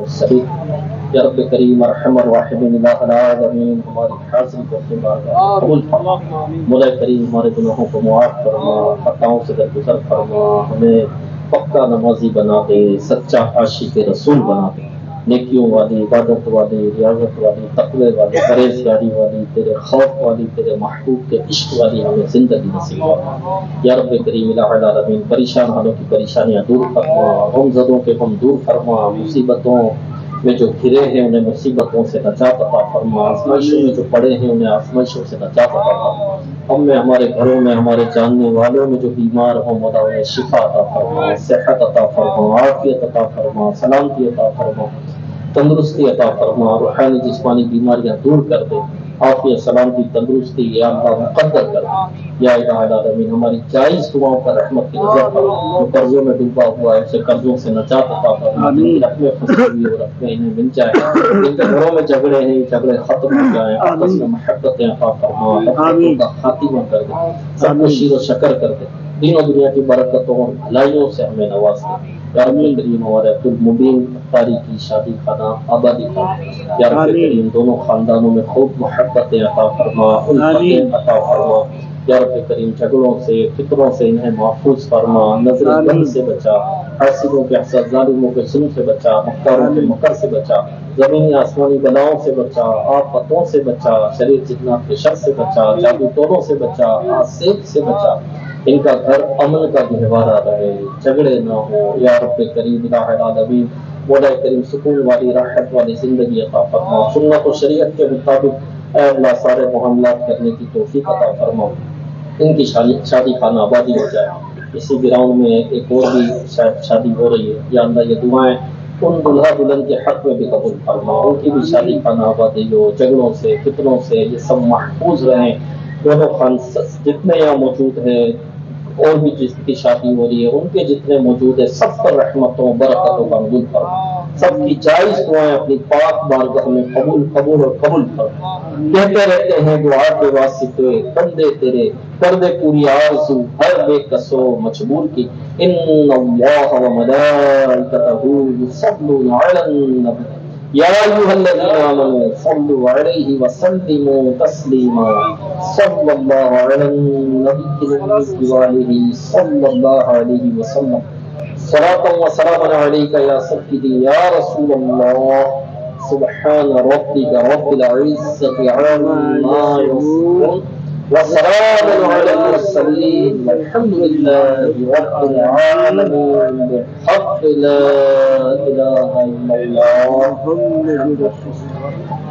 صحیح یا رب کریم ارحم الراحمین الہ العالمین، ہماری حاضری کو اپنی بارگاہ میں قبول فرما۔ مولا کریم ہمارے گناہوں کو معاف فرما، خطاؤں سے درگزر فرما، ہمیں پکا نمازی بنا دے، سچا عاشق رسول بنا دے، نیکیوں والی، عبادت والی، ریاضت والی، تقوی والی، پرہیزگاری والی، تیرے خوف والی، تیرے محبوب کے عشق والی ہمیں زندگی نصیب فرما یا رب کریم الہ العالمین۔ پریشان حالوں کی پریشانیاں دور فرما، غمزدوں کے غم دور فرما، مصیبتوں میں جو گھرے ہیں انہیں مصیبتوں سے نجات عطا فرما، آزمائشوں میں جو پڑے ہیں انہیں آزمائشوں سے نجات عطا فرما۔ ہم میں، ہمارے گھروں میں، ہمارے جاننے والوں میں جو بیمار ہوں مولا انہیں شفا عطا فرما، صحت عطا فرما، عافیت عطا فرما، سلامتی عطا فرما، تندرستی عطا فرما، روحانی جسمانی بیماریاں دور کر دے، عافیت سلامتی تندرستی یا اللہ مقدر کر دے یا الہ العالمین۔ ہماری جائز دعاؤں پر رحمت کی نظر فرما، جو قرضوں میں ڈوبا ہوا ہے اسے قرضوں سے نجات عطا فرما، جن کی رقمیں پھنسی ہوئی وہ رقمیں انہیں مل جائیں، جن کے گھروں میں جھگڑے ہیں جھگڑے ختم ہو جائیں، آپس میں محبتیں عطا فرما، محبتوں کا خاتمہ کر دے، سب کو شیر و شکر کر دے، دین و دنیا کی برکتوں اور بھلائیوں سے ہمیں نواز دے یا رب کریم۔ ہمارے عبد المبین اختاری کی شادی خانہ آبادی فرما یا رب کریم، دونوں خاندانوں میں خوب محبتیں عطا فرما، الفتیں عطا فرما یا رب کریم، جھگڑوں سے فکروں سے انہیں محفوظ فرما، نظر بند سے بچا، حاسدوں کے حسد، ظالموں کے ظلم سے بچا، مکاروں کے مکر سے بچا، زمینی آسمانی بلاؤں سے بچا، آفتوں سے بچا، شریر جنات کے شر سے بچا، جادو ٹولوں سے بچا، آسیب سے بچا، ان کا گھر امن کا گہوارہ رہے، جھگڑے نہ ہو یا رب کریم الہ العالمین۔ مولا کریم سکون والی راحت والی زندگی عطا فرما، سنت و شریعت کے مطابق اے اللہ سارے معاملات کرنے کی توفیق عطا فرما، ان کی شادی خانہ آبادی ہو جائے۔ اسی گراؤنڈ میں ایک اور بھی شاید شادی ہو رہی ہے، یا اللہ یہ دعائیں ان دلہا دلہن کے حق میں بھی قبول فرما، ان کی بھی شادی خانہ آبادی ہو، جھگڑوں سے فتنوں سے یہ سب محفوظ رہیں۔ دونوں خان جتنے یہاں موجود ہیں اور بھی جس کی شادی ہو رہی ہے ان کے جتنے موجود ہیں سب پر رحمتوں برکتوں کا نزول فرما، سب کی جائز دعائیں اپنی پاک بارگاہ میں قبول قبول اور قبول فرما۔ کہتے رہتے ہیں دعا کے واسطے بندے تیرے، کر دے پوری آرزو ہر بے کسو مجبور کی، ان اللہ و ملائکتہ یصلون علی النبی یا ایھا الذین آمنوا صلوا علیہ وسلموا تسلیما، صلی اللہ علی النبی الامی وآلہ صلی اللہ علیہ وسلم، صلاۃ و سلام علیک یا سیدی یا رسول اللہ، سبحان ربک رب العزة عما یصفون وسلام علی المرسلین والحمد للہ رب العالمین، بحق لا الہ الا اللہ۔